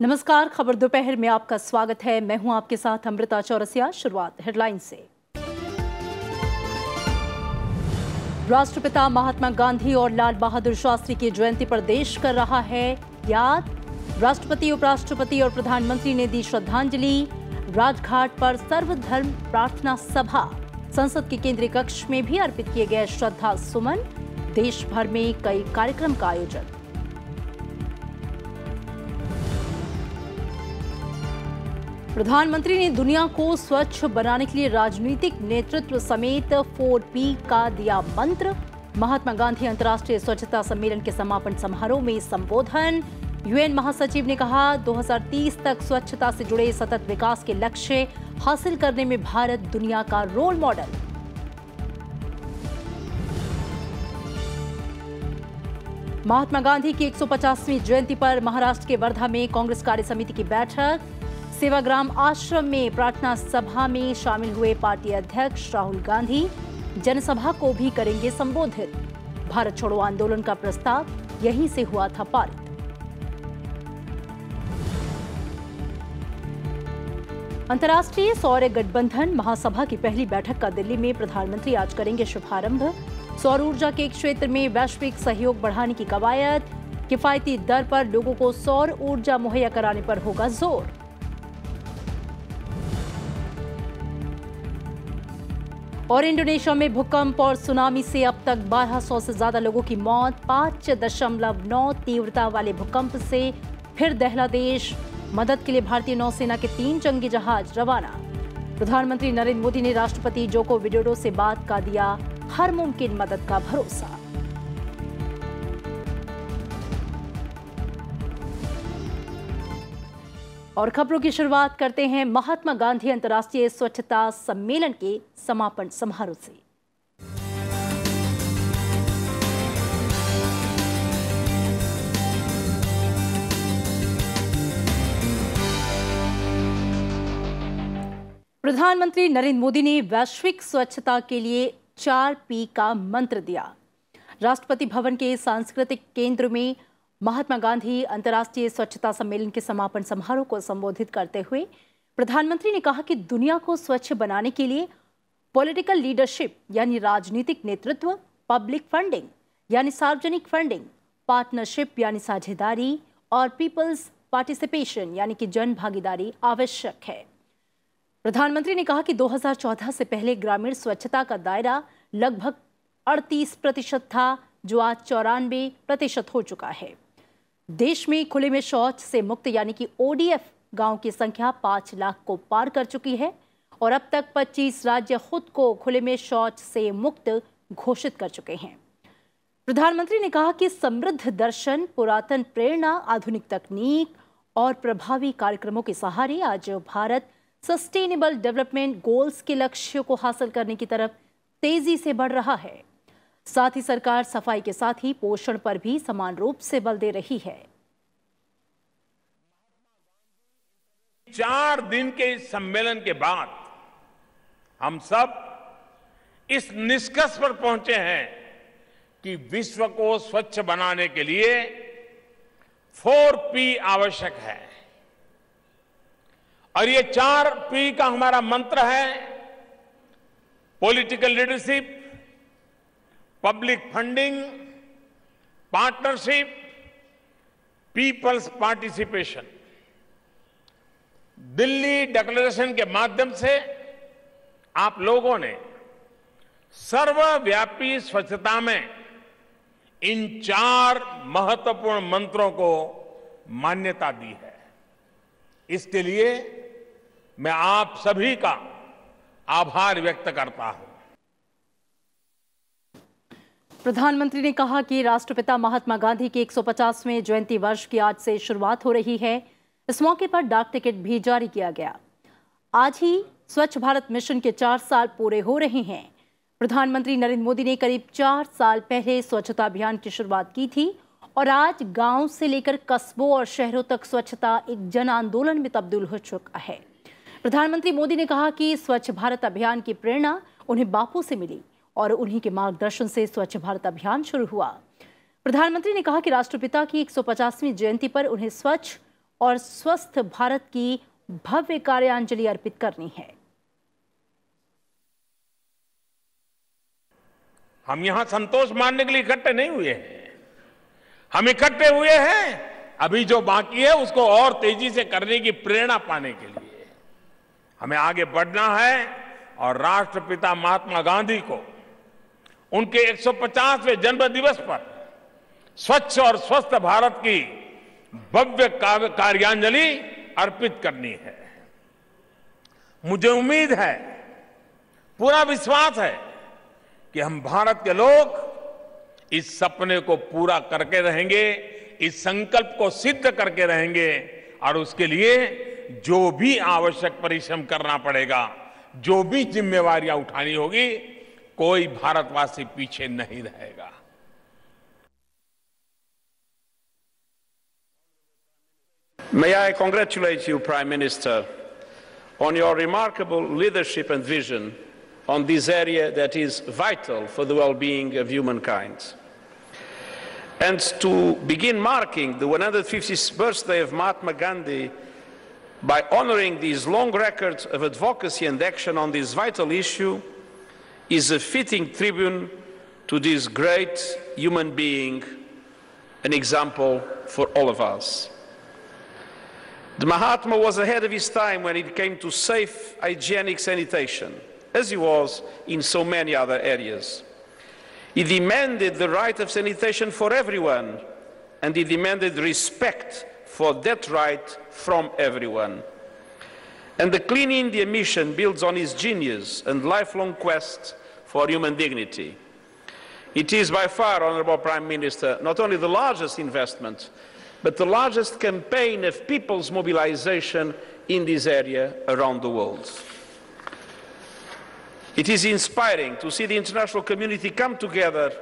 नमस्कार, खबर दोपहर में आपका स्वागत है। मैं हूं आपके साथ अमृता चौरसिया। शुरुआत हेडलाइन से। राष्ट्रपिता महात्मा गांधी और लाल बहादुर शास्त्री की जयंती पर देश कर रहा है याद। राष्ट्रपति, उपराष्ट्रपति और प्रधानमंत्री ने दी श्रद्धांजलि। राजघाट पर सर्वधर्म प्रार्थना सभा, संसद के केंद्रीय कक्ष में भी अर्पित किए गए श्रद्धा सुमन। देश भर में कई कार्यक्रम का आयोजन। प्रधानमंत्री ने दुनिया को स्वच्छ बनाने के लिए राजनीतिक नेतृत्व समेत 4P का दिया मंत्र। महात्मा गांधी अंतर्राष्ट्रीय स्वच्छता सम्मेलन के समापन समारोह में संबोधन। यूएन महासचिव ने कहा, 2030 तक स्वच्छता से जुड़े सतत विकास के लक्ष्य हासिल करने में भारत दुनिया का रोल मॉडल। महात्मा गांधी की 150वीं जयंती पर महाराष्ट्र के वर्धा में कांग्रेस कार्य समिति की बैठक। सेवाग्राम आश्रम में प्रार्थना सभा में शामिल हुए पार्टी अध्यक्ष राहुल गांधी। जनसभा को भी करेंगे संबोधित। भारत छोड़ो आंदोलन का प्रस्ताव यहीं से हुआ था पारित। अंतर्राष्ट्रीय सौर गठबंधन महासभा की पहली बैठक का दिल्ली में प्रधानमंत्री आज करेंगे शुभारंभ। सौर ऊर्जा के क्षेत्र में वैश्विक सहयोग बढ़ाने की कवायद। किफायती दर पर लोगों को सौर ऊर्जा मुहैया कराने पर होगा जोर। और इंडोनेशिया में भूकंप और सुनामी से अब तक 1200 से ज्यादा लोगों की मौत। 5.9 तीव्रता वाले भूकंप से फिर दहला देश। मदद के लिए भारतीय नौसेना के 3 जंगी जहाज रवाना। प्रधानमंत्री नरेंद्र मोदी ने राष्ट्रपति जोको विडोडो से बात का दिया हर मुमकिन मदद का भरोसा। और खबरों की शुरुआत करते हैं महात्मा गांधी अंतर्राष्ट्रीय स्वच्छता सम्मेलन के समापन समारोह से। प्रधानमंत्री नरेंद्र मोदी ने वैश्विक स्वच्छता के लिए 4P का मंत्र दिया। राष्ट्रपति भवन के सांस्कृतिक केंद्र में महात्मा गांधी अंतर्राष्ट्रीय स्वच्छता सम्मेलन के समापन समारोह को संबोधित करते हुए प्रधानमंत्री ने कहा कि दुनिया को स्वच्छ बनाने के लिए पॉलिटिकल लीडरशिप यानी राजनीतिक नेतृत्व, पब्लिक फंडिंग यानी सार्वजनिक फंडिंग, पार्टनरशिप यानी साझेदारी और पीपल्स पार्टिसिपेशन यानी कि जन भागीदारी आवश्यक है। प्रधानमंत्री ने कहा कि 2014 से पहले ग्रामीण स्वच्छता का दायरा लगभग 38% था, जो आज 94% हो चुका है। देश में खुले में शौच से मुक्त यानी कि ODF गांव की संख्या 5 लाख को पार कर चुकी है और अब तक 25 राज्य खुद को खुले में शौच से मुक्त घोषित कर चुके हैं। प्रधानमंत्री ने कहा कि समृद्ध दर्शन, पुरातन प्रेरणा, आधुनिक तकनीक और प्रभावी कार्यक्रमों के सहारे आज भारत सस्टेनेबल डेवलपमेंट गोल्स के लक्ष्यों को हासिल करने की तरफ तेजी से बढ़ रहा है। साथ ही सरकार सफाई के साथ ही पोषण पर भी समान रूप से बल दे रही है। 4 दिन के इस सम्मेलन के बाद हम सब इस निष्कर्ष पर पहुंचे हैं कि विश्व को स्वच्छ बनाने के लिए 4P आवश्यक है और ये 4P का हमारा मंत्र है। Political leadership, public funding, partnership, peoples participation. Delhi declaration के माध्यम से आप लोगों ने सर्वव्यापी स्वच्छता में इन 4 महत्वपूर्ण मंत्रों को मान्यता दी है। इसके लिए मैं आप सभी का आभार व्यक्त करता हूं। प्रधानमंत्री ने कहा कि राष्ट्रपिता महात्मा गांधी के 150वें जयंती वर्ष की आज से शुरुआत हो रही है। इस मौके पर डाक टिकट भी जारी किया गया। आज ही स्वच्छ भारत मिशन के 4 साल पूरे हो रहे हैं। प्रधानमंत्री नरेंद्र मोदी ने करीब 4 साल पहले स्वच्छता अभियान की शुरुआत की थी और आज गांव से लेकर कस्बों और शहरों तक स्वच्छता एक जन आंदोलन में तब्दील हो चुका है। प्रधानमंत्री मोदी ने कहा कि स्वच्छ भारत अभियान की प्रेरणा उन्हें बापू से मिली और उन्हीं के मार्गदर्शन से स्वच्छ भारत अभियान शुरू हुआ। प्रधानमंत्री ने कहा कि राष्ट्रपिता की 150वीं जयंती पर उन्हें स्वच्छ और स्वस्थ भारत की भव्य कार्यांजलि अर्पित करनी है। हम यहां संतोष मानने के लिए इकट्ठे नहीं हुए हैं, हम इकट्ठे हुए हैं अभी जो बाकी है उसको और तेजी से करने की प्रेरणा पाने के लिए। हमें आगे बढ़ना है और राष्ट्रपिता महात्मा गांधी को उनके 150वें जन्म दिवस पर स्वच्छ और स्वस्थ भारत की भव्य कार्यांजलि अर्पित करनी है। मुझे उम्मीद है, पूरा विश्वास है कि हम भारत के लोग इस सपने को पूरा करके रहेंगे, इस संकल्प को सिद्ध करके रहेंगे और उसके लिए जो भी आवश्यक परिश्रम करना पड़ेगा, जो भी जिम्मेवारियां उठानी होगी, कोई भारतवासी पीछे नहीं रहेगा। May I congratulate you, Prime Minister, on your remarkable leadership and vision on this area that is vital for the well-being of humankind. And to begin marking the 150th birthday of Mahatma Gandhi by honoring this long record of advocacy and action on this vital issue is a fitting tribute to this great human being, an example for all of us. The Mahatma was ahead of his time when it came to safe, hygienic sanitation, as he was in so many other areas. He demanded the right of sanitation for everyone, and he demanded respect for that right from everyone. And the Clean India mission builds on his genius and lifelong quest for human dignity. It is by far, Honourable Prime Minister, not only the largest investment, but the largest campaign of people's mobilization in this area around the world. It is inspiring to see the international community come together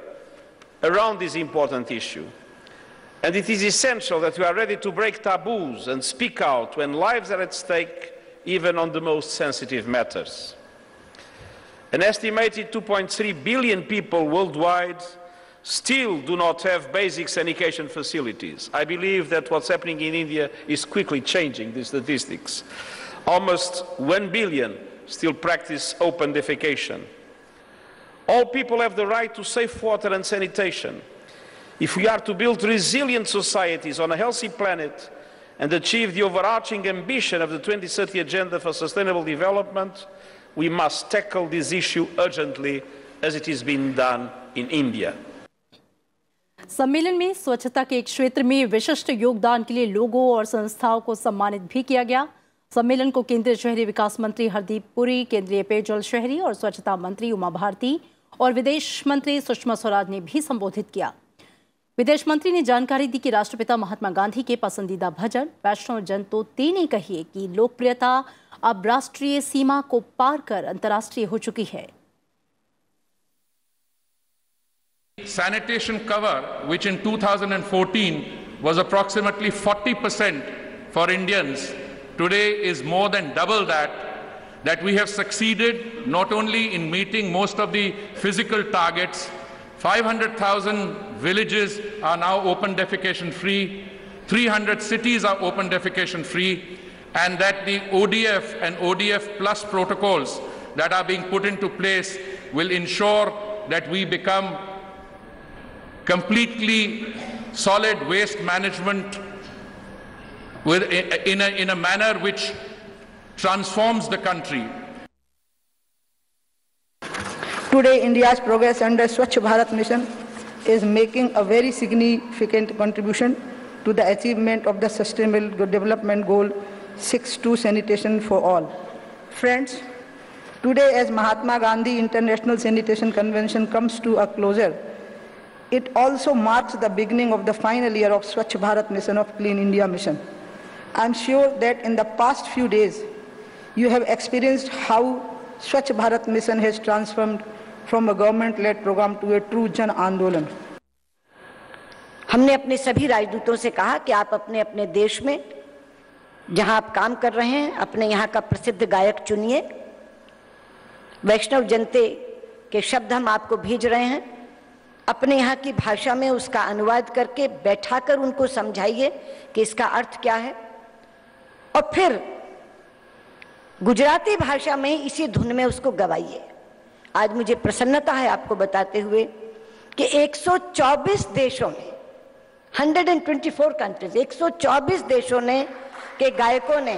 around this important issue. And it is essential that we are ready to break taboos and speak out when lives are at stake, even on the most sensitive matters. An estimated 2.3 billion people worldwide still do not have basic sanitation facilities. I believe that what's happening in India is quickly changing the statistics. Almost 1 billion still practice open defecation. All people have the right to safe water and sanitation. If we are to build resilient societies on a healthy planet and achieve the overarching ambition of the 2030 Agenda for Sustainable Development, we must tackle this issue urgently, as it is being done in India. सम्मेलन में स्वच्छता के क्षेत्र में विशिष्ट योगदान के लिए लोगों और संस्थाओं को सम्मानित भी किया गया। सम्मेलन को केंद्रीय शहरी विकास मंत्री हरदीप पुरी, केंद्रीय पेयजल, शहरी और स्वच्छता मंत्री उमा भारती और विदेश मंत्री सुषमा स्वराज ने भी संबोधित किया। विदेश मंत्री ने जानकारी दी कि राष्ट्रपिता महात्मा गांधी के पसंदीदा भजन वैष्णव जन तो तेने कहिए की लोकप्रियता अब राष्ट्रीय सीमा को पार कर अंतर्राष्ट्रीय हो चुकी है। Sanitation cover, which in 2014 was approximately 40% for Indians, today is more than double that we have succeeded not only in meeting most of the physical targets. 500,000 villages are now open defecation free, 300 cities are open defecation free, and that the ODF and ODF plus protocols that are being put into place will ensure that we become completely solid waste management in a manner which transforms the country. Today, India's progress under Swachh Bharat mission is making a very significant contribution to the achievement of the Sustainable Development Goal 6.2 Sanitation for All. Friends, today as Mahatma Gandhi International Sanitation Convention comes to a closure, it also marks the beginning of the final year of Swachh Bharat mission of Clean India mission. I am sure that in the past few days, you have experienced how Swachh Bharat mission has transformed from a government-led program to a true Jan Andolan. हमने अपने सभी राजदूतों से कहा कि आप अपने अपने देश में जहां आप काम कर रहे हैं, अपने यहाँ का प्रसिद्ध गायक चुनिए। वैष्णव जनते के शब्द हम आपको भेज रहे हैं, अपने यहाँ की भाषा में उसका अनुवाद करके बैठाकर उनको समझाइए कि इसका अर्थ क्या है। और फिर गुजराती भाषा में इसी धुन में उसको गवाइए। आज मुझे प्रसन्नता है आपको बताते हुए कि 124 देशों में 124 कंट्रीज 124 देशों ने के गायकों ने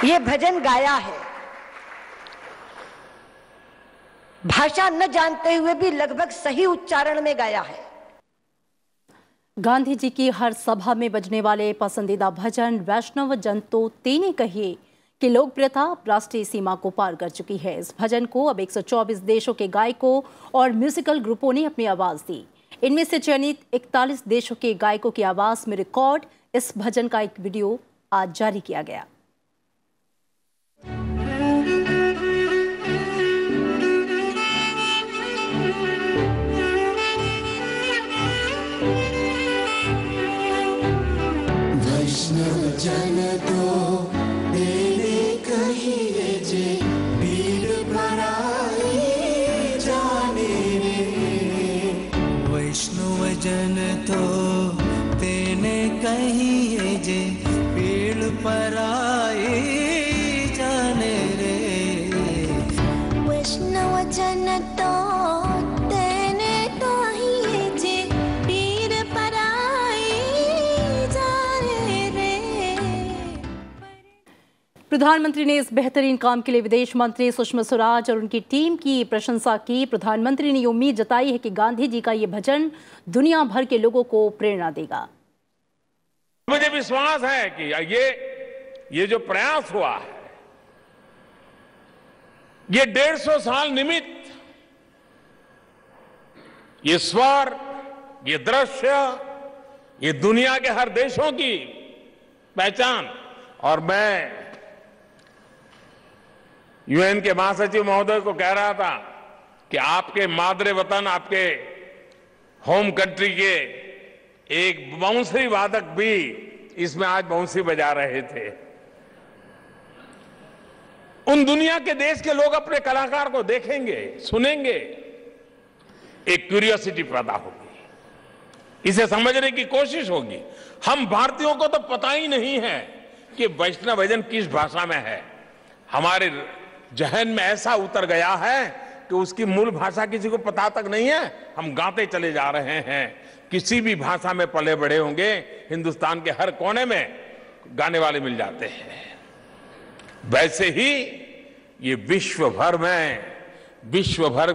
ये भजन गाया है। भाषा न जानते हुए भी लगभग सही उच्चारण में गाया है। गांधी जी की हर सभा में बजने वाले पसंदीदा भजन वैष्णव जन तो तेने कहिए की लोकप्रियता राष्ट्रीय सीमा को पार कर चुकी है। इस भजन को अब 124 देशों के गायकों और म्यूजिकल ग्रुपों ने अपनी आवाज दी। इनमें से चयनित 41 देशों के गायकों की आवाज में रिकॉर्ड इस भजन का एक वीडियो आज जारी किया गया। वैष्णव जन तो तेरे कहिए जे पीर पराई जाने रे। वैष्णव जन तो तेने कहिए जे पीर पराई जाने रे। वैष्णव जन तो तेने कहिए जे पीर पराई जाने रे। प्रधानमंत्री ने इस बेहतरीन काम के लिए विदेश मंत्री सुषमा स्वराज और उनकी टीम की प्रशंसा की। प्रधानमंत्री ने उम्मीद जताई है कि गांधी जी का ये भजन दुनिया भर के लोगों को प्रेरणा देगा। मुझे विश्वास है कि ये जो प्रयास हुआ है, ये 150 साल निमित्त, ये स्वर, ये दृश्य, ये दुनिया के हर देशों की पहचान। और मैं यूएन के महासचिव महोदय को कह रहा था कि आपके मादरे वतन, आपके होम कंट्री के एक बांसुरी वादक भी इसमें आज बांसुरी बजा रहे थे। उन दुनिया के देश के लोग अपने कलाकार को देखेंगे, सुनेंगे, एक क्यूरियोसिटी पैदा होगी, इसे समझने की कोशिश होगी। हम भारतीयों को तो पता ही नहीं है कि वैष्णव भजन किस भाषा में है। हमारे जहन में ऐसा उतर गया है कि उसकी मूल भाषा किसी को पता तक नहीं है। हम गाते चले जा रहे हैं। किसी भी भाषा में पले बड़े होंगे, हिंदुस्तान के हर कोने में गाने वाले मिल जाते हैं। वैसे ही ये विश्व भर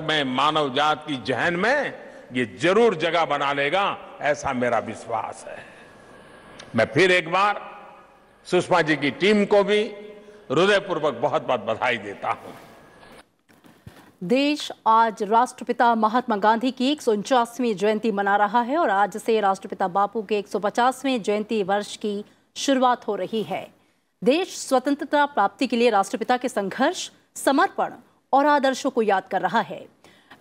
में मानव जात की जहन में ये जरूर जगह बना लेगा, ऐसा मेरा विश्वास है। मैं फिर एक बार सुषमा जी की टीम को भी हृदयपूर्वक बहुत बहुत बधाई देता हूं। देश आज राष्ट्रपिता महात्मा गांधी की 149वीं जयंती मना रहा है और आज से राष्ट्रपिता बापू के 150वें जयंती वर्ष की शुरुआत हो रही है। देश स्वतंत्रता प्राप्ति के लिए राष्ट्रपिता के संघर्ष, समर्पण और आदर्शों को याद कर रहा है।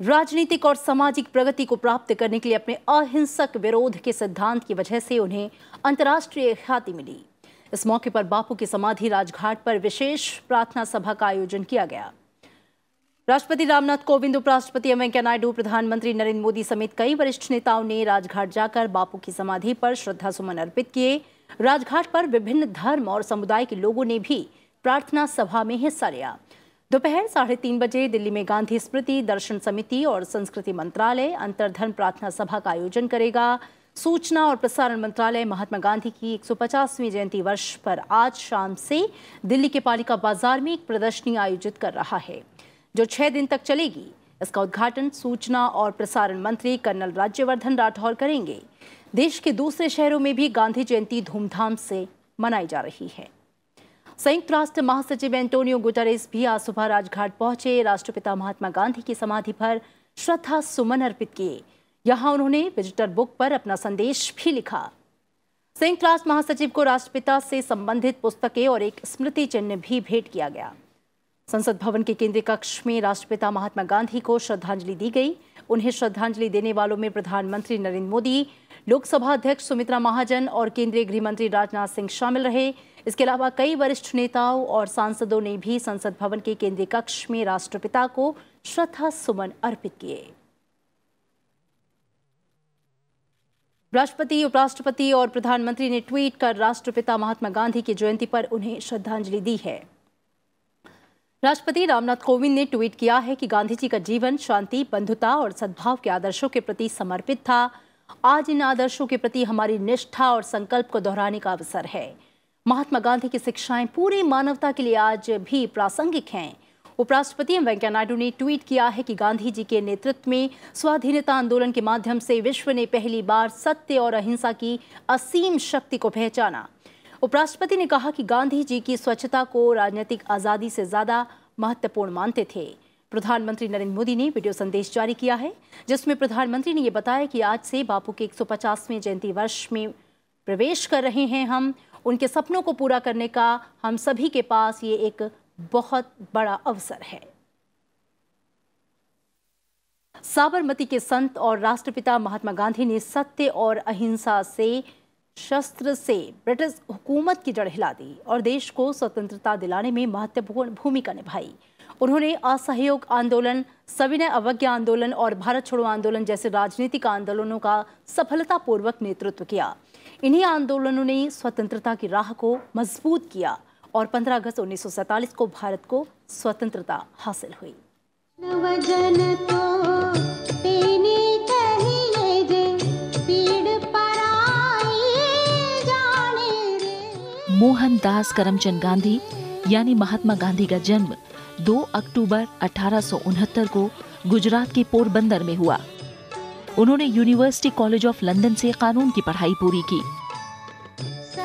राजनीतिक और सामाजिक प्रगति को प्राप्त करने के लिए अपने अहिंसक विरोध के सिद्धांत की वजह से उन्हें अंतर्राष्ट्रीय ख्याति मिली। इस मौके पर बापू की समाधि राजघाट पर विशेष प्रार्थना सभा का आयोजन किया गया। राष्ट्रपति रामनाथ कोविंद, उपराष्ट्रपति एम वेंकैया नायडू, प्रधानमंत्री नरेंद्र मोदी समेत कई वरिष्ठ नेताओं ने राजघाट जाकर बापू की समाधि पर श्रद्धा सुमन अर्पित किए। राजघाट पर विभिन्न धर्म और समुदाय के लोगों ने भी प्रार्थना सभा में हिस्सा लिया। दोपहर 3:30 बजे दिल्ली में गांधी स्मृति दर्शन समिति और संस्कृति मंत्रालय अंतरधर्म प्रार्थना सभा का आयोजन करेगा। सूचना और प्रसारण मंत्रालय महात्मा गांधी की 150वीं जयंती वर्ष पर आज शाम से दिल्ली के पालिका बाजार में एक प्रदर्शनी आयोजित कर रहा है, जो 6 दिन तक चलेगी। इसका उद्घाटन सूचना और प्रसारण मंत्री कर्नल राज्यवर्धन राठौर करेंगे। देश के दूसरे शहरों में भी गांधी जयंती धूमधाम से मनाई जा रही है। संयुक्त राष्ट्र महासचिव एंटोनियो गुटेरेस भी आज सुबह राजघाट पहुंचे। राष्ट्रपिता महात्मा गांधी की समाधि पर श्रद्धा सुमन अर्पित किए। यहां उन्होंने विजिटर बुक पर अपना संदेश भी लिखा। संयुक्त राष्ट्र महासचिव को राष्ट्रपिता से संबंधित पुस्तकें और एक स्मृति चिन्ह भी भेंट किया गया। संसद भवन के केंद्रीय कक्ष में राष्ट्रपिता महात्मा गांधी को श्रद्धांजलि दी गई। उन्हें श्रद्धांजलि देने वालों में प्रधानमंत्री नरेंद्र मोदी, लोकसभा अध्यक्ष सुमित्रा महाजन और केंद्रीय गृह मंत्री राजनाथ सिंह शामिल रहे। इसके अलावा कई वरिष्ठ नेताओं और सांसदों ने भी संसद भवन के केंद्रीय कक्ष में राष्ट्रपिता को श्रद्धा सुमन अर्पित किए। राष्ट्रपति, उपराष्ट्रपति और प्रधानमंत्री ने ट्वीट कर राष्ट्रपिता महात्मा गांधी की जयंती पर उन्हें श्रद्धांजलि दी है। राष्ट्रपति रामनाथ कोविंद ने ट्वीट किया है कि गांधी जी का जीवन शांति, बंधुता और सद्भाव के आदर्शों के प्रति समर्पित था। आज इन आदर्शों के प्रति हमारी निष्ठा और संकल्प को दोहराने का अवसर है। महात्मा गांधी की शिक्षाएं पूरी मानवता के लिए आज भी प्रासंगिक हैं। उपराष्ट्रपति एम वेंकैया नायडू ने ट्वीट किया है कि गांधी जी के नेतृत्व में स्वाधीनता आंदोलन के माध्यम से विश्व ने पहली बार सत्य और अहिंसा की असीम शक्ति को पहचाना। उपराष्ट्रपति ने कहा कि गांधी जी की स्वच्छता को राजनीतिक आजादी से ज्यादा महत्वपूर्ण मानते थे। प्रधानमंत्री नरेंद्र मोदी ने वीडियो संदेश जारी किया है, जिसमें प्रधानमंत्री ने यह बताया कि आज से बापू के 150वें जयंती वर्ष में प्रवेश कर रहे हैं हम। उनके सपनों को पूरा करने का हम सभी के पास ये एक बहुत बड़ा अवसर है। साबरमती के संत और राष्ट्रपिता महात्मा गांधी ने सत्य और अहिंसा से शस्त्र से ब्रिटिश हुकूमत की जड़ हिला दी और देश को स्वतंत्रता दिलाने में महत्वपूर्ण भूमिका निभाई। उन्होंने असहयोग आंदोलन, सविनय अवज्ञा आंदोलन और भारत छोड़ो आंदोलन जैसे राजनीतिक आंदोलनों का सफलतापूर्वक नेतृत्व किया। इन्हीं आंदोलनों ने स्वतंत्रता की राह को मजबूत किया और 15 अगस्त 1947 को भारत को स्वतंत्रता हासिल हुई। मोहनदास करमचंद गांधी यानी महात्मा गांधी का जन्म 2 अक्टूबर 1869 को गुजरात के पोरबंदर में हुआ। उन्होंने यूनिवर्सिटी कॉलेज ऑफ लंदन से कानून की पढ़ाई पूरी की।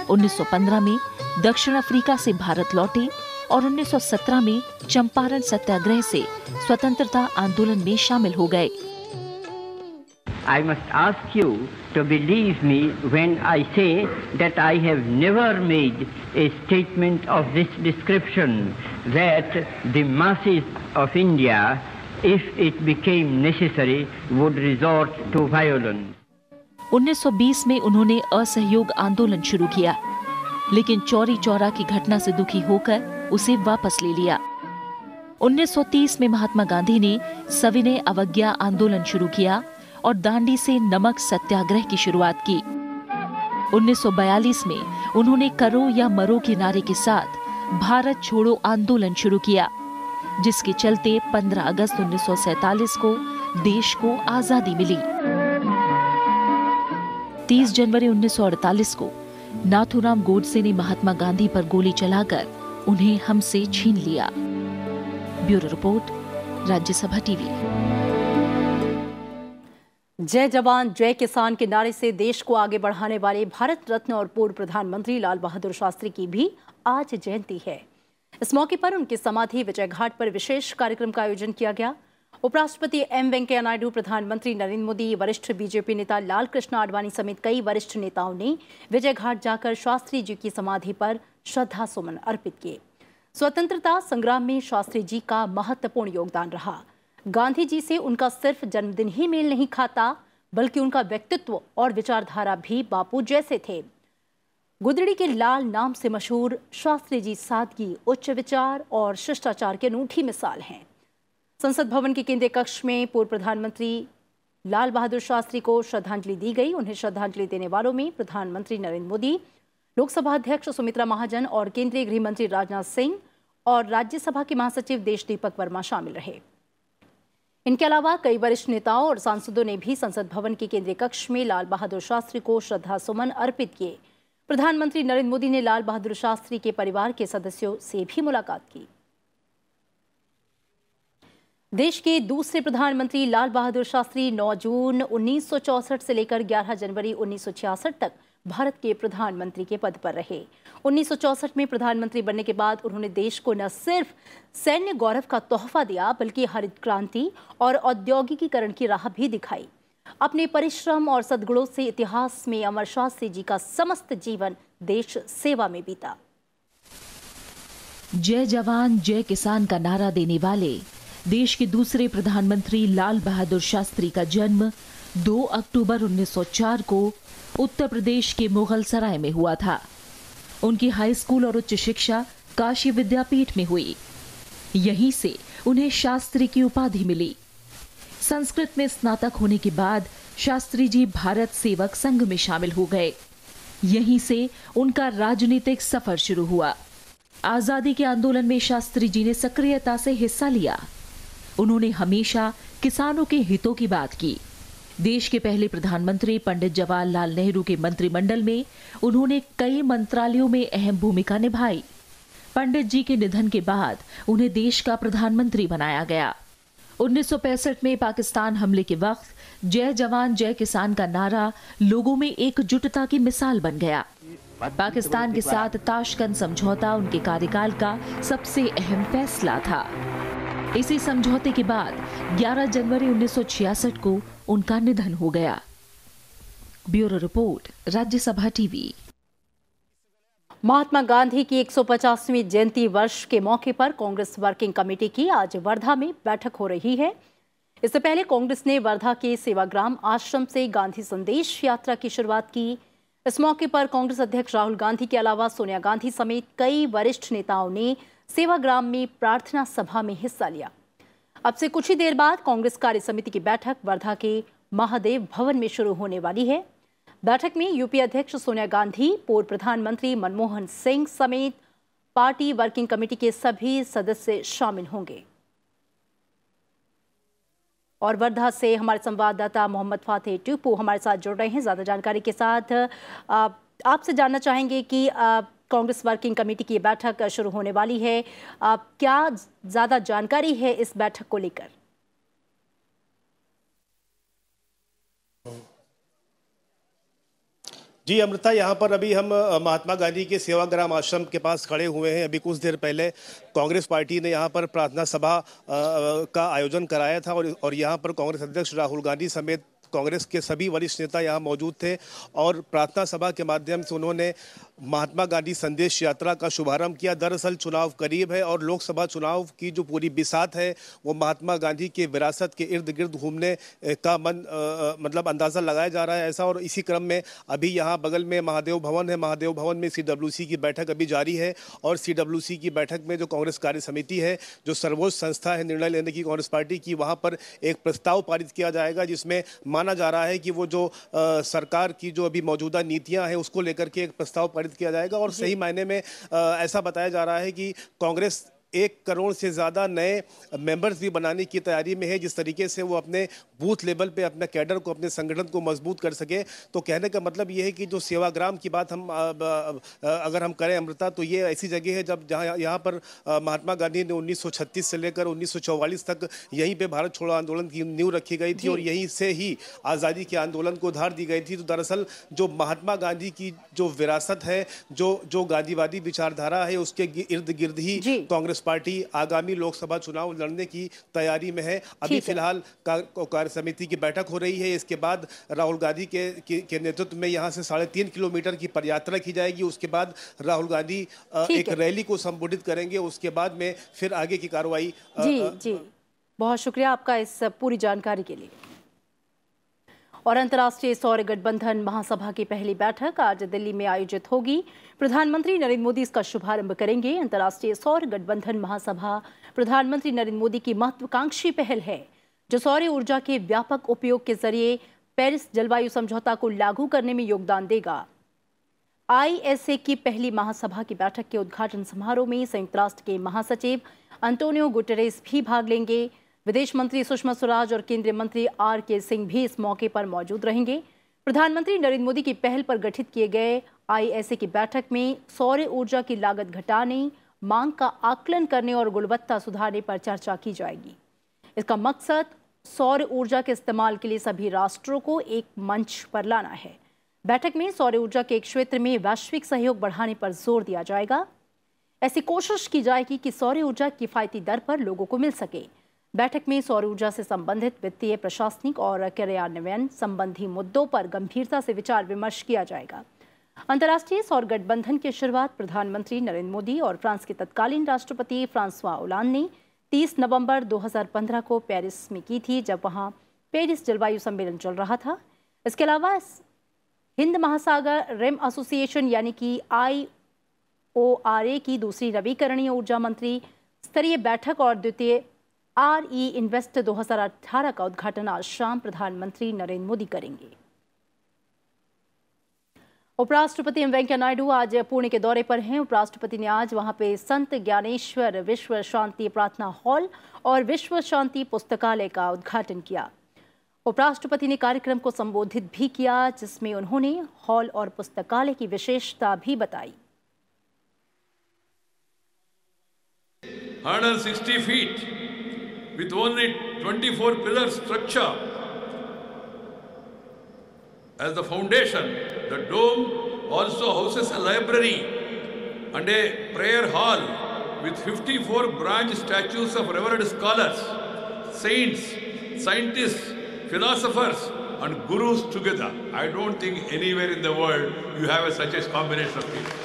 1915 में दक्षिण अफ्रीका से भारत लौटे और 1917 में चंपारण सत्याग्रह से स्वतंत्रता आंदोलन में शामिल हो गए। I must ask you to believe me when I say that I have never made a statement of this description, that the masses of India, if it became necessary, would resort to violence. 1920 में उन्होंने असहयोग आंदोलन शुरू किया, लेकिन चौरी चौरा की घटना से दुखी होकर उसे वापस ले लिया। 1930 में महात्मा गांधी ने सविनय अवज्ञा आंदोलन शुरू किया और दांडी से नमक सत्याग्रह की शुरुआत की। 1942 में उन्होंने करो या मरो के नारे के साथ भारत छोड़ो आंदोलन शुरू किया, जिसके चलते 15 अगस्त 1947 को देश को आजादी मिली। 30 जनवरी 1948 को नाथूराम गोडसे ने महात्मा गांधी पर गोली चलाकर उन्हें हमसे छीन लिया। Bureau report, Rajya Sabha TV. जय जवान जय किसान के नारे से देश को आगे बढ़ाने वाले भारत रत्न और पूर्व प्रधानमंत्री लाल बहादुर शास्त्री की भी आज जयंती है। इस मौके पर उनकी समाधि विजय घाट पर विशेष कार्यक्रम का आयोजन किया गया। उपराष्ट्रपति एम वेंकैया नायडू, प्रधानमंत्री नरेंद्र मोदी, वरिष्ठ बीजेपी नेता लाल कृष्ण आडवाणी समेत कई वरिष्ठ नेताओं ने विजय घाट जाकर शास्त्री जी की समाधि पर श्रद्धा सुमन अर्पित किए। स्वतंत्रता संग्राम में शास्त्री जी का महत्वपूर्ण योगदान रहा। गांधी जी से उनका सिर्फ जन्मदिन ही मेल नहीं खाता, बल्कि उनका व्यक्तित्व और विचारधारा भी बापू जैसे थे। गुदड़ी के लाल नाम से मशहूर शास्त्री जी सादगी, उच्च विचार और शिष्टाचार की अनूठी मिसाल हैं। संसद भवन के केंद्रीय कक्ष में पूर्व प्रधानमंत्री लाल बहादुर शास्त्री को श्रद्धांजलि दी गई। उन्हें श्रद्धांजलि देने वालों में प्रधानमंत्री नरेंद्र मोदी, लोकसभा अध्यक्ष सुमित्रा महाजन और केंद्रीय गृह मंत्री राजनाथ सिंह और राज्यसभा के महासचिव देश दीपक वर्मा शामिल रहे। इनके अलावा कई वरिष्ठ नेताओं और सांसदों ने भी संसद भवन के केंद्रीय कक्ष में लाल बहादुर शास्त्री को श्रद्धा सुमन अर्पित किए। प्रधानमंत्री नरेंद्र मोदी ने लाल बहादुर शास्त्री के परिवार के सदस्यों से भी मुलाकात की। देश के दूसरे प्रधानमंत्री लाल बहादुर शास्त्री 9 जून 1964 से लेकर 11 जनवरी 1966 तक भारत के प्रधानमंत्री के पद पर रहे। 1964 में प्रधानमंत्री बनने के बाद उन्होंने देश को न सिर्फ सैन्य गौरव का तोहफा दिया, बल्कि हरित क्रांति और औद्योगिकीकरण की राह भी दिखाई। अपने परिश्रम और सद्गुणों से इतिहास में अमर शास्त्री जी का समस्त जीवन देश सेवा में बीता। जय जवान जय किसान का नारा देने वाले देश के दूसरे प्रधानमंत्री लाल बहादुर शास्त्री का जन्म 2 अक्टूबर 1904 को उत्तर प्रदेश के मुगल सराय में हुआ था। उनकी हाई स्कूल और उच्च शिक्षा काशी विद्यापीठ में हुई। यहीं से उन्हें शास्त्री की उपाधि मिली। संस्कृत में स्नातक होने के बाद शास्त्री जी भारत सेवक संघ में शामिल हो गए। यहीं से उनका राजनीतिक सफर शुरू हुआ। आजादी के आंदोलन में शास्त्री जी ने सक्रियता से हिस्सा लिया। उन्होंने हमेशा किसानों के हितों की बात की। देश के पहले प्रधानमंत्री पंडित जवाहरलाल नेहरू के मंत्रिमंडल में उन्होंने कई मंत्रालयों में अहम भूमिका निभाई। पंडित जी के निधन के बाद उन्हें देश का प्रधानमंत्री बनाया गया। 1965 में पाकिस्तान हमले के वक्त जय जवान जय किसान का नारा लोगों में एकजुटता की मिसाल बन गया। पाकिस्तान के साथ ताशकंद समझौता उनके कार्यकाल का सबसे अहम फैसला था। इसी समझौते के बाद 11 जनवरी 1966 को उनका निधन हो गया। Bureau report, Rajya Sabha TV. Mahatma Gandhi की 150वीं जयंती वर्ष के मौके पर कांग्रेस वर्किंग कमेटी की आज वर्धा में बैठक हो रही है। इससे पहले कांग्रेस ने वर्धा के सेवाग्राम आश्रम से गांधी संदेश यात्रा की शुरुआत की। इस मौके पर कांग्रेस अध्यक्ष राहुल गांधी के अलावा सोनिया गांधी समेत कई वरिष्ठ नेताओं ने सेवाग्राम में प्रार्थना सभा में हिस्सा लिया। अब से कुछ ही देर बाद कांग्रेस कार्य समिति की बैठक वर्धा के महादेव भवन में शुरू होने वाली है। बैठक में यूपी अध्यक्ष सोनिया गांधी, पूर्व प्रधानमंत्री मनमोहन सिंह समेत पार्टी वर्किंग कमेटी के सभी सदस्य शामिल होंगे। और वर्धा से हमारे संवाददाता मोहम्मद फातेह टीपू हमारे साथ जुड़ रहे हैं ज्यादा जानकारी के साथ। आपसे जानना चाहेंगे कि कांग्रेस वर्किंग कमेटी की बैठक शुरू होने वाली है, क्या ज्यादा जानकारी है इस बैठक को लेकर? जी अमृता, यहाँ पर अभी हम महात्मा गांधी के सेवाग्राम आश्रम के पास खड़े हुए हैं। अभी कुछ देर पहले कांग्रेस पार्टी ने यहाँ पर प्रार्थना सभा का आयोजन कराया था और यहाँ पर कांग्रेस अध्यक्ष राहुल गांधी समेत कांग्रेस के सभी वरिष्ठ नेता यहाँ मौजूद थे और प्रार्थना सभा के माध्यम से उन्होंने महात्मा गांधी संदेश यात्रा का शुभारंभ किया। दरअसल चुनाव करीब है और लोकसभा चुनाव की जो पूरी बिसात है वो महात्मा गांधी के विरासत के इर्द गिर्द घूमने का मतलब अंदाज़ा लगाया जा रहा है ऐसा। और इसी क्रम में अभी यहाँ बगल में महादेव भवन है। महादेव भवन में CWC की बैठक अभी जारी है और CWC की बैठक में जो कांग्रेस कार्य समिति है, जो सर्वोच्च संस्था है निर्णय लेने की कांग्रेस पार्टी की, वहाँ पर एक प्रस्ताव पारित किया जाएगा जिसमें माना जा रहा है कि वो जो सरकार की जो अभी मौजूदा नीतियां हैं उसको लेकर के एक प्रस्ताव पारित किया जाएगा। और सही मायने में ऐसा बताया जा रहा है कि कांग्रेस 1 करोड़ से ज़्यादा नए मेंबर्स भी बनाने की तैयारी में है, जिस तरीके से वो अपने बूथ लेवल पे अपने कैडर को, अपने संगठन को मजबूत कर सके। तो कहने का मतलब ये है कि जो सेवाग्राम की बात हम अगर हम करें अमृता, तो ये ऐसी जगह है जब जहाँ यहाँ पर महात्मा गांधी ने 1936 से लेकर 1944 तक यहीं पे भारत छोड़ो आंदोलन की नींव रखी गई थी और यहीं से ही आज़ादी के आंदोलन को धार दी गई थी। तो दरअसल जो महात्मा गांधी की जो विरासत है, जो गांधीवादी विचारधारा है, उसके इर्द गिर्द ही कांग्रेस पार्टी आगामी लोकसभा चुनाव लड़ने की तैयारी में है। अभी फिलहाल कार्य समिति की बैठक हो रही है। इसके बाद राहुल गांधी के नेतृत्व में यहाँ से 3.5 किलोमीटर की पदयात्रा की जाएगी। उसके बाद राहुल गांधी एक रैली को संबोधित करेंगे। उसके बाद में फिर आगे की कार्रवाई। जी बहुत शुक्रिया आपका इस पूरी जानकारी के लिए। और अंतर्राष्ट्रीय सौर गठबंधन महासभा की पहली बैठक आज दिल्ली में आयोजित होगी। प्रधानमंत्री नरेंद्र मोदी इसका शुभारंभ करेंगे। अंतर्राष्ट्रीय सौर गठबंधन महासभा प्रधानमंत्री नरेंद्र मोदी की महत्वाकांक्षी पहल है जो सौर ऊर्जा के व्यापक उपयोग के जरिए पेरिस जलवायु समझौता को लागू करने में योगदान देगा। ISA की पहली महासभा की बैठक के उद्घाटन समारोह में संयुक्त राष्ट्र के महासचिव अंतोनियो गुटेरेस भी भाग लेंगे। विदेश मंत्री सुषमा स्वराज और केंद्रीय मंत्री RK सिंह भी इस मौके पर मौजूद रहेंगे। प्रधानमंत्री नरेंद्र मोदी की पहल पर गठित किए गए ISA की बैठक में सौर ऊर्जा की लागत घटाने, मांग का आकलन करने और गुणवत्ता सुधारने पर चर्चा की जाएगी। इसका मकसद सौर ऊर्जा के इस्तेमाल के लिए सभी राष्ट्रों को एक मंच पर लाना है। बैठक में सौर ऊर्जा के क्षेत्र में वैश्विक सहयोग बढ़ाने पर जोर दिया जाएगा। ऐसी कोशिश की जाएगी कि सौर ऊर्जा किफायती दर पर लोगों को मिल सके। बैठक में सौर ऊर्जा से संबंधित वित्तीय, प्रशासनिक और कार्यान्वयन संबंधी मुद्दों पर गंभीरता से विचार विमर्श किया जाएगा। अंतर्राष्ट्रीय सौर गठबंधन की शुरुआत प्रधानमंत्री नरेंद्र मोदी और फ्रांस के तत्कालीन राष्ट्रपति फ्रांसवा ओलांद ने 30 नवंबर 2015 को पेरिस में की थी, जब वहां पेरिस जलवायु सम्मेलन चल रहा था। इसके अलावा हिंद महासागर रिम एसोसिएशन यानी कि IORA की दूसरी नवीकरणीय ऊर्जा मंत्री स्तरीय बैठक और द्वितीय RE इन्वेस्ट 2018 का उद्घाटन आज शाम प्रधानमंत्री नरेंद्र मोदी करेंगे। उपराष्ट्रपति एम वेंकैया नायडू आज पुणे के दौरे पर हैं। उपराष्ट्रपति ने आज वहां पे संत ज्ञानेश्वर विश्व शांति प्रार्थना हॉल और विश्व शांति पुस्तकालय का उद्घाटन किया। उपराष्ट्रपति ने कार्यक्रम को संबोधित भी किया, जिसमें उन्होंने हॉल और पुस्तकालय की विशेषता भी बताई। 160 feet with only 24 pillar structure as the foundation. The dome also houses a library and a prayer hall with 54 bronze statues of revered scholars, saints, scientists, philosophers and gurus together. I don't think anywhere in the world you have such a combination of people.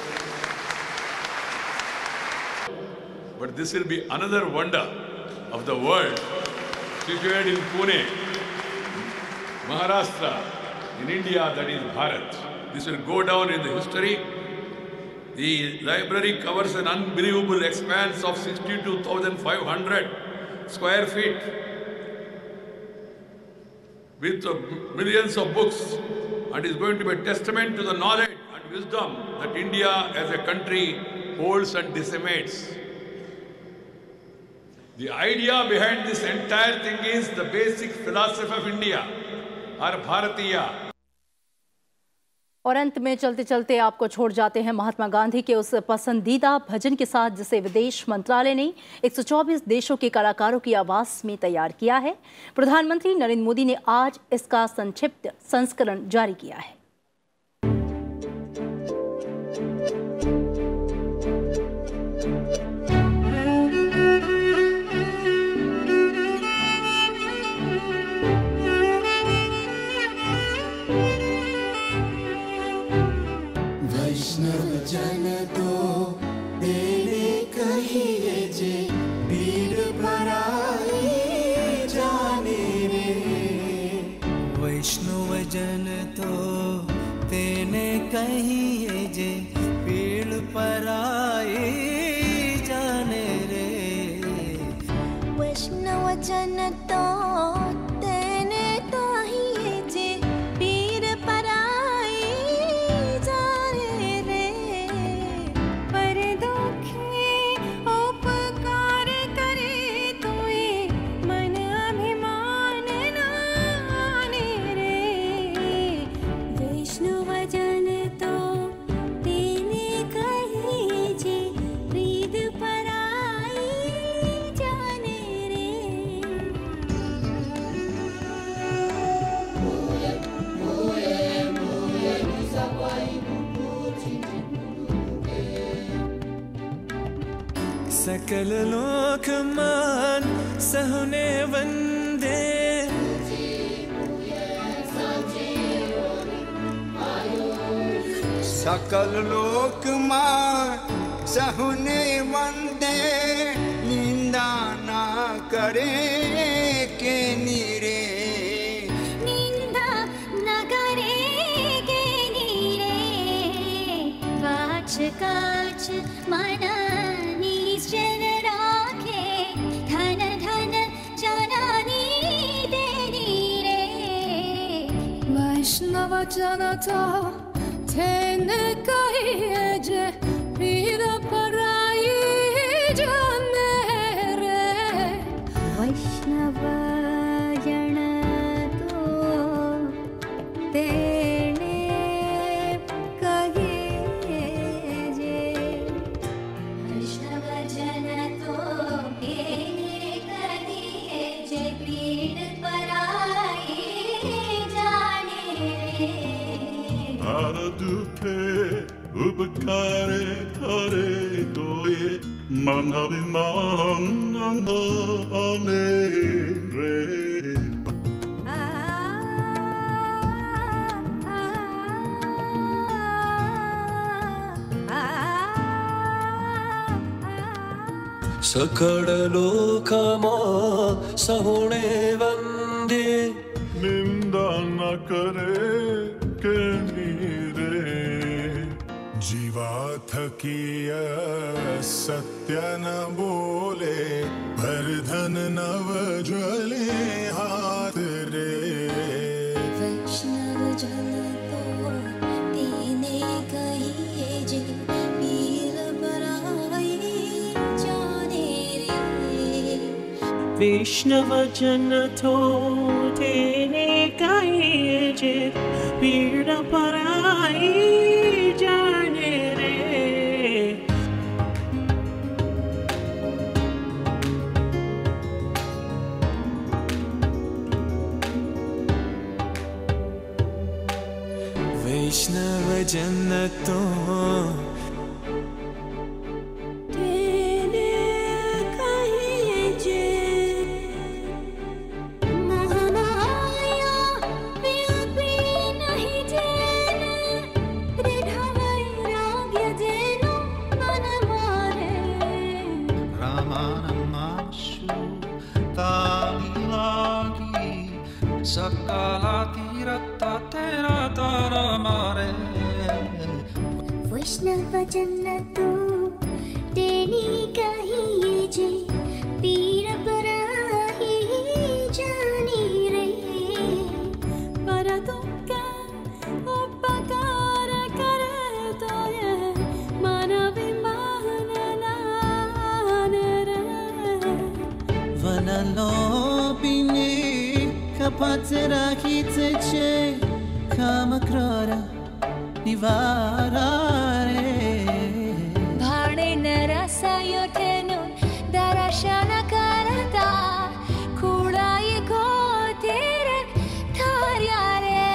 But this will be another wonder of the world, situated in Pune, Maharashtra, in India, that is Bharat. This will go down in the history. The library covers an unbelievable expanse of 62,500 square feet with millions of books, and is going to be a testament to the knowledge and wisdom that India as a country holds and disseminates. The idea behind this entire thing is the basic philosophy of India, or Bharatiya. और अंत में चलते चलते आपको छोड़ जाते हैं महात्मा गांधी के उस पसंदीदा भजन के साथ, जिसे विदेश मंत्रालय ने 124 देशों के कलाकारों की आवाज में तैयार किया है। प्रधानमंत्री नरेंद्र मोदी ने आज इसका संक्षिप्त संस्करण जारी किया है। जन तो तेरे कहिए जे पीर पराई जाने रे। वैष्णव जन तो तेने कहिए जे पीर पराई जाने रे। वैष्णव जन तो तेने कहिए जे पीर पराई जाने रे। पर दुखे उपकार करे तुए मन अभिमान नाने रे। वैष्णव जन तो तेने कहिए जे पीर पराई जाने रे। सकल लोक मान सहुने वंदे। सकल लोक मान सहुने वंदे। निंदा ना करे के नीरे। निंदा न करे के नीरे। वाच काच मन निश्चल राखे। धन धन जनानी देनी रे। वैष्णव जन तो तेने कहिए जे पीर पराई जाने रे। वैष्णव जन तो तेने कहिए जे। वैष्णव जन तो तेने कहिए जे पीर पराई जाने रे। दुखे उपकारे करे कोई मन अभिमान नाने रे। सकल लोकमा सहुने वंदे। निंदा न करे के नीरे। जीवाथ स्वकीय सत्य न बोले भर धन नव ज्वले हाथ रे वैष्णव जन तो तेने कहिए जे पीर पराई जाने रे वैष्णव जन तो तेने कहिए जे पीर पराई जाने रे वैष्णव जन तो तेने कहिए जे महामाया व्यापी नहीं जेने दृढ़ वैराग्य जेनो मन मारे रामानमाशु तामिलागी सकला तीरता तेरा तारा मारे वैष्णव जन तो तेनी कहिए जे पीर पराई जानी रे पर तुमका उपकार करे तो ये मानविमान रे Vanalopini kapatera hitse kamakara nivarare भाणे नरसायो ठेनो दर्शन करता खुड़ाई को तेरे थार्या रे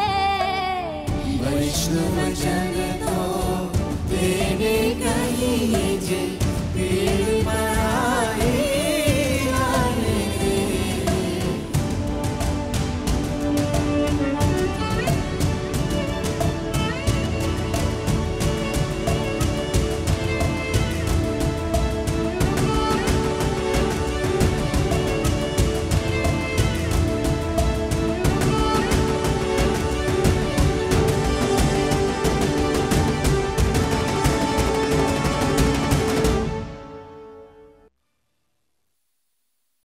वैष्णव जन तो तेने कहिए जे पीर